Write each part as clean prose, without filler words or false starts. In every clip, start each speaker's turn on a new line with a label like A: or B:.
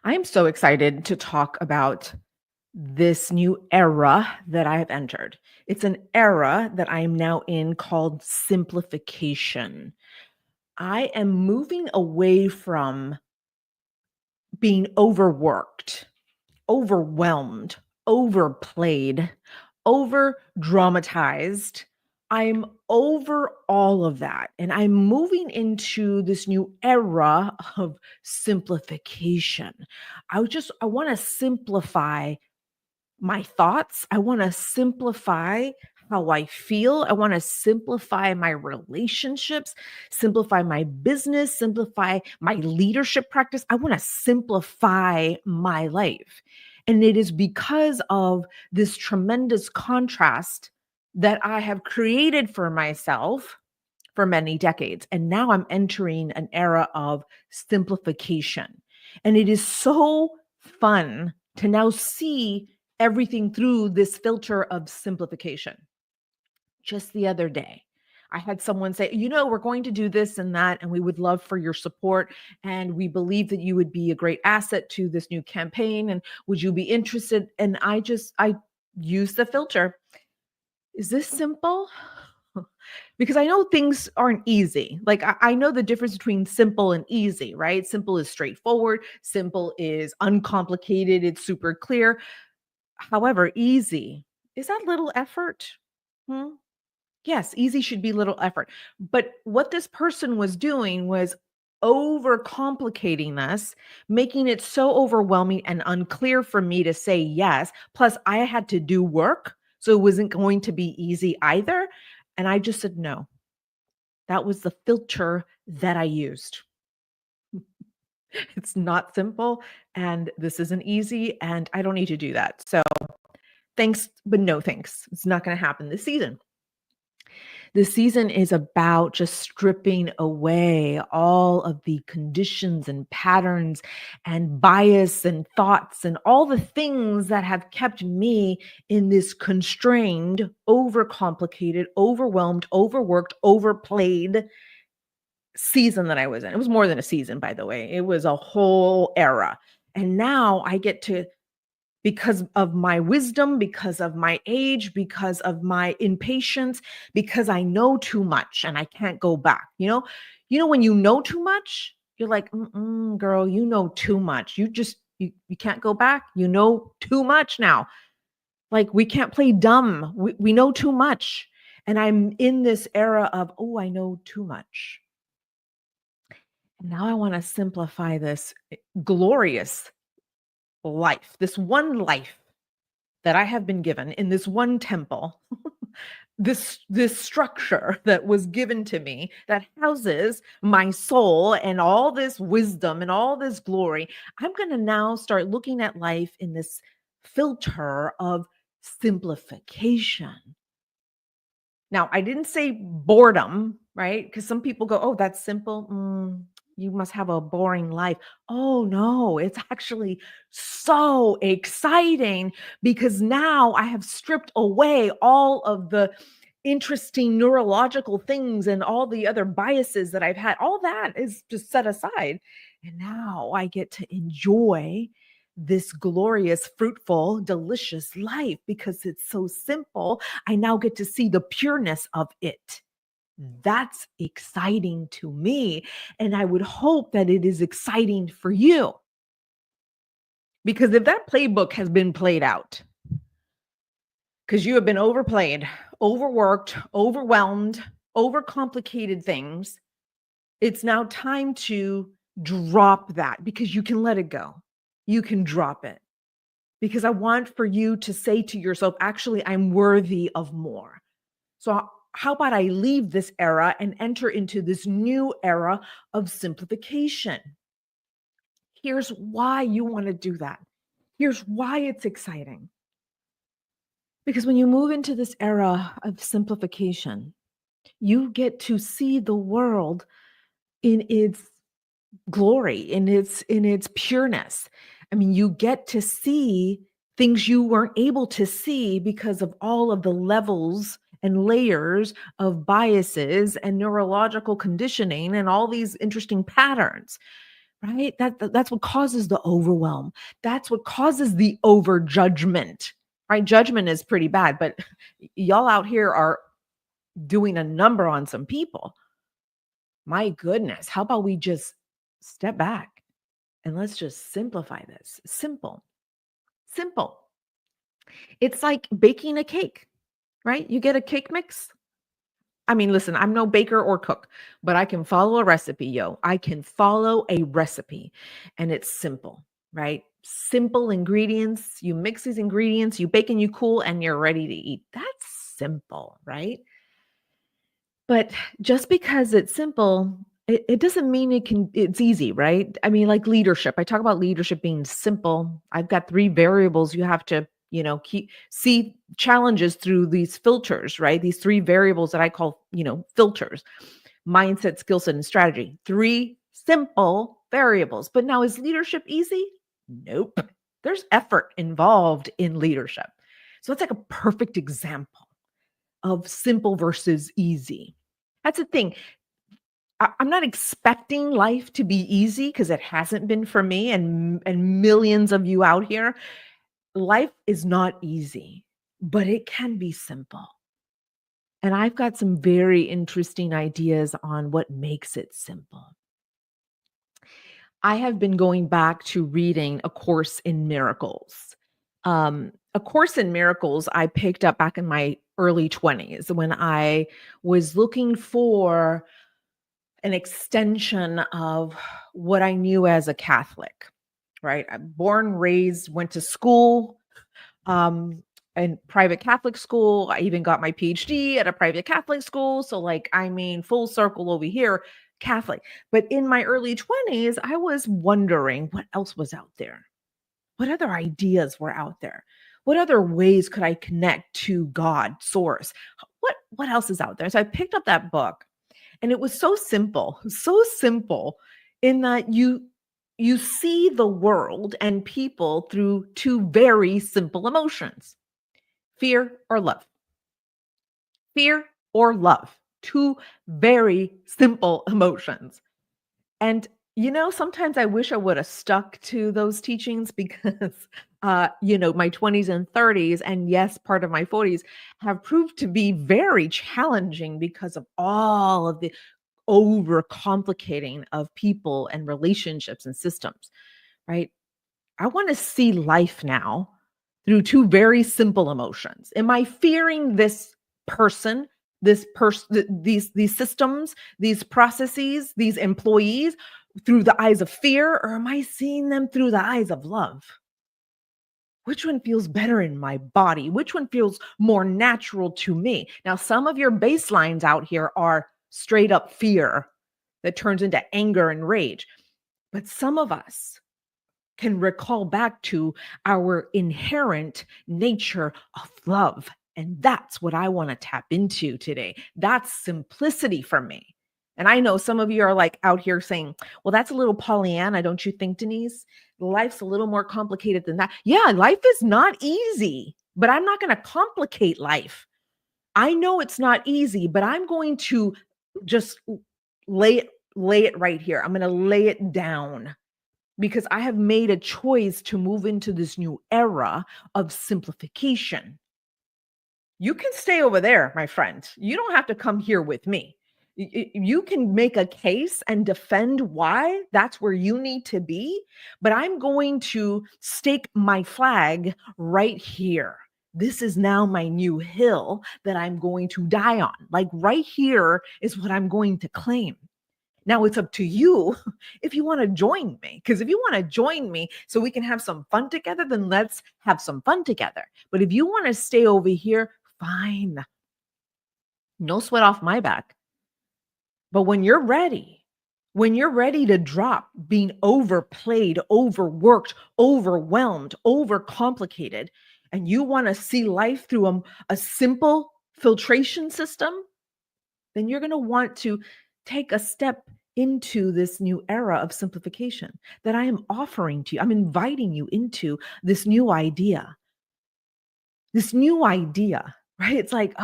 A: I'm so excited to talk about this new era that I have entered. It's an era that I am now in called simplification. I am moving away from being overworked, overwhelmed, overplayed, over dramatized. I'm over all of that. And I'm moving into this new era of simplification. I want to simplify my thoughts. I want to simplify how I feel. I want to simplify my relationships, simplify my business, simplify my leadership practice. I want to simplify my life. And it is because of this tremendous contrast that I have created for myself for many decades. And now I'm entering an era of simplification. And it is so fun to now see everything through this filter of simplification. Just the other day, I had someone say, we're going to do this and that, and we would love for your support. And we believe that you would be a great asset to this new campaign. And would you be interested? And I use the filter. Is this simple? Because I know things aren't easy. Like I know the difference between simple and easy, right? Simple is straightforward. Simple is uncomplicated. It's super clear. However, easy, is that little effort? Hmm? Yes, easy should be little effort. But what this person was doing was overcomplicating this, making it so overwhelming and unclear for me to say yes. Plus, I had to do work. So it wasn't going to be easy either. And I just said no. That was the filter that I used. It's not simple and this isn't easy and I don't need to do that. So thanks, but no thanks. It's not going to happen this season. This season is about just stripping away all of the conditions and patterns and bias and thoughts and all the things that have kept me in this constrained, overcomplicated, overwhelmed, overworked, overplayed season that I was in. It was more than a season, by the way. It was a whole era. And now I get to, because of my wisdom, because of my age, because of my impatience, because I know too much and I can't go back. When you know too much, you're like, girl, you know too much. You can't go back. You know too much now. Like we can't play dumb. We know too much. And I'm in this era of, I know too much. And now I want to simplify this glorious life, this one life that I have been given in this one temple, this structure that was given to me that houses my soul and all this wisdom and all this glory. I'm going to now start looking at life in this filter of simplification. Now, I didn't say boredom, right? Because some people go, oh, that's simple. You must have a boring life. Oh, no, it's actually so exciting because now I have stripped away all of the interesting neurological things and all the other biases that I've had. All that is just set aside. And now I get to enjoy this glorious, fruitful, delicious life because it's so simple. I now get to see the pureness of it. That's exciting to me. And I would hope that it is exciting for you. Because if that playbook has been played out, because you have been overplayed, overworked, overwhelmed, overcomplicated things, it's now time to drop that because you can let it go. You can drop it. Because I want for you to say to yourself, actually, I'm worthy of more. So how about I leave this era and enter into this new era of simplification? Here's why you want to do that. Here's why it's exciting. Because when you move into this era of simplification, you get to see the world in its glory, in its pureness. I mean, you get to see things you weren't able to see because of all of the levels and layers of biases and neurological conditioning and all these interesting patterns. right? That's what causes the overwhelm. That's what causes the over judgment, right? Judgment is pretty bad, but y'all out here are doing a number on some people. My goodness, how about we just step back and let's just simplify this? Simple, simple. It's like baking a cake, right? You get a cake mix. I mean, listen, I'm no baker or cook, but I can follow a recipe, yo. I can follow a recipe and it's simple, right? Simple ingredients. You mix these ingredients, you bake and you cool, and you're ready to eat. That's simple, right? But just because it's simple, it doesn't mean it's easy, right? I mean, like leadership. I talk about leadership being simple. I've got 3 variables you have to, keep see challenges through these filters, right? These 3 variables that I call, filters. Mindset, skill set, and strategy. 3 simple variables. But now is leadership easy? Nope. There's effort involved in leadership. So it's like a perfect example of simple versus easy. That's the thing. I'm not expecting life to be easy because it hasn't been for me and millions of you out here. Life is not easy, but it can be simple. And I've got some very interesting ideas on what makes it simple. I have been going back to reading A Course in Miracles. A Course in Miracles I picked up back in my early 20s when I was looking for an extension of what I knew as a Catholic, right? I'm born, raised, went to school, um, in private Catholic school. I even got my PhD at a private Catholic school. So, like, I mean, full circle over here, Catholic. But in my early 20s, I was wondering what else was out there. What other ideas were out there? What other ways could I connect to God, source? What else is out there? So I picked up that book and it was so simple in that you see the world and people through 2 very simple emotions, fear or love. Fear or love, 2 very simple emotions. And, sometimes I wish I would have stuck to those teachings because, my 20s and 30s, and yes, part of my 40s have proved to be very challenging because of all of the overcomplicating of people and relationships and systems, right? I want to see life now through 2 very simple emotions. Am I fearing this person, these systems, these processes, these employees through the eyes of fear, or am I seeing them through the eyes of love? Which one feels better in my body? Which one feels more natural to me? Now, some of your baselines out here are straight up fear that turns into anger and rage. But some of us can recall back to our inherent nature of love. And that's what I want to tap into today. That's simplicity for me. And I know some of you are like out here saying, well, that's a little Pollyanna, don't you think, Denise? Life's a little more complicated than that. Yeah, life is not easy, but I'm not going to complicate life. I know it's not easy, but I'm going to just lay it right here. I'm going to lay it down because I have made a choice to move into this new era of simplification. You can stay over there, my friend. You don't have to come here with me. You can make a case and defend why that's where you need to be, but I'm going to stake my flag right here. This is now my new hill that I'm going to die on. Like right here is what I'm going to claim. Now it's up to you if you want to join me. Because if you want to join me so we can have some fun together, then let's have some fun together. But if you want to stay over here, fine. No sweat off my back. But when you're ready to drop being overplayed, overworked, overwhelmed, overcomplicated, and you want to see life through a simple filtration system, then you're going to want to take a step into this new era of simplification that I am offering to you. I'm inviting you into this new idea. This new idea, right? It's like,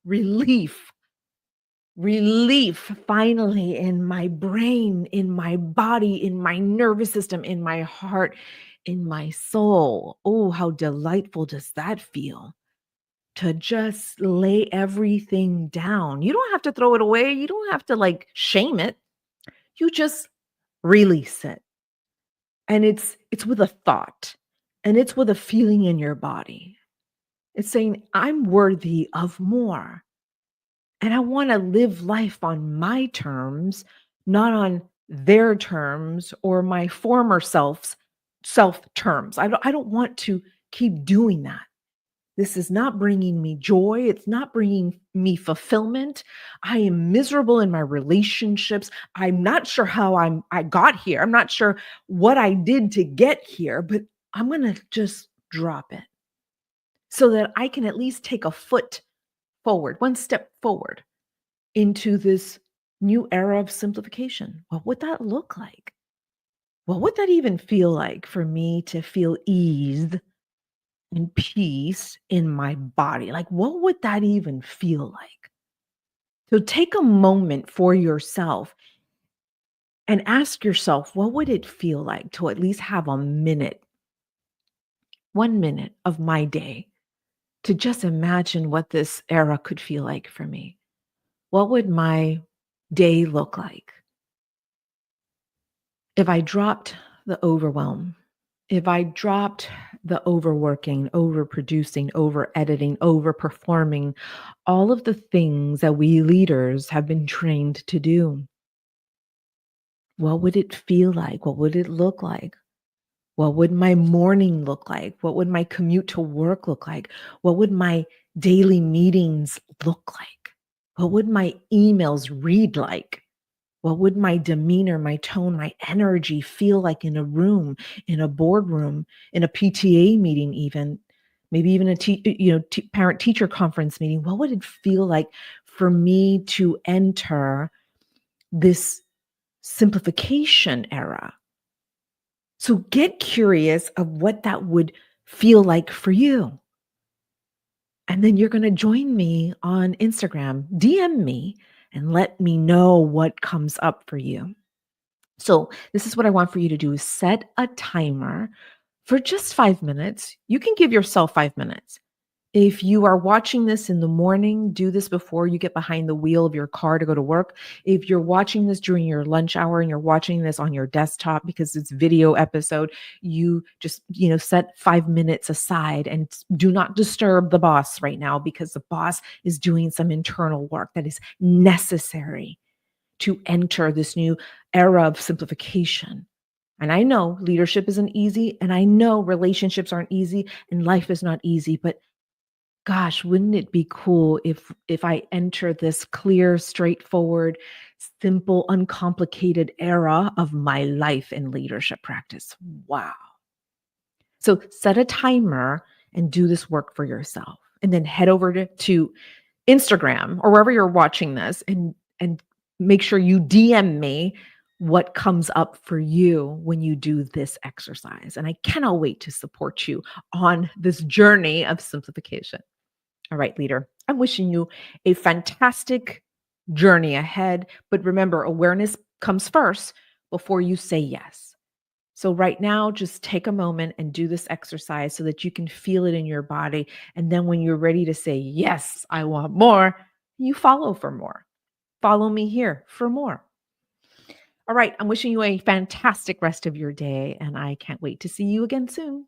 A: relief. relief finally in my brain, in my body, in my nervous system, in my heart, in my soul. Oh, how delightful does that feel to just lay everything down. You don't have to throw it away. You don't have to like shame it. You just release it. And it's with a thought and it's with a feeling in your body. It's saying, I'm worthy of more. And I want to live life on my terms, not on their terms or my former self terms. I don't want to keep doing that. This is not bringing me joy. It's not bringing me fulfillment. I am miserable in my relationships. I'm not sure how I got here. I'm not sure what I did to get here, but I'm going to just drop it so that I can at least take a foot forward, one step forward into this new era of simplification. What would that look like? What would that even feel like for me to feel eased and peace in my body? Like, what would that even feel like? So take a moment for yourself and ask yourself, what would it feel like to at least have a minute, 1 minute of my day to just imagine what this era could feel like for me? What would my day look like if I dropped the overwhelm? If I dropped the overworking, overproducing, over editing, overperforming, all of the things that we leaders have been trained to do, what would it feel like? What would it look like? What would my morning look like? What would my commute to work look like? What would my daily meetings look like? What would my emails read like? What would my demeanor, my tone, my energy feel like in a room, in a boardroom, in a PTA meeting, even maybe even a parent teacher conference meeting? What would it feel like for me to enter this simplification era? So get curious of what that would feel like for you. And then you're going to join me on Instagram, DM me, and let me know what comes up for you. So this is what I want for you to do is set a timer for just 5 minutes. You can give yourself 5 minutes. If you are watching this in the morning, do this before you get behind the wheel of your car to go to work. If you're watching this during your lunch hour and you're watching this on your desktop because it's video episode, you just, set 5 minutes aside and do not disturb the boss right now because the boss is doing some internal work that is necessary to enter this new era of simplification. And I know leadership isn't easy, and I know relationships aren't easy, and life is not easy, but gosh, wouldn't it be cool if I enter this clear, straightforward, simple, uncomplicated era of my life and leadership practice? Wow. So set a timer and do this work for yourself. And then head over to Instagram or wherever you're watching this and make sure you DM me what comes up for you when you do this exercise. And I cannot wait to support you on this journey of simplification. All right, leader, I'm wishing you a fantastic journey ahead. But remember, awareness comes first before you say yes. So, right now, just take a moment and do this exercise so that you can feel it in your body. And then, when you're ready to say, yes, I want more, you follow for more. Follow me here for more. All right, I'm wishing you a fantastic rest of your day, and I can't wait to see you again soon.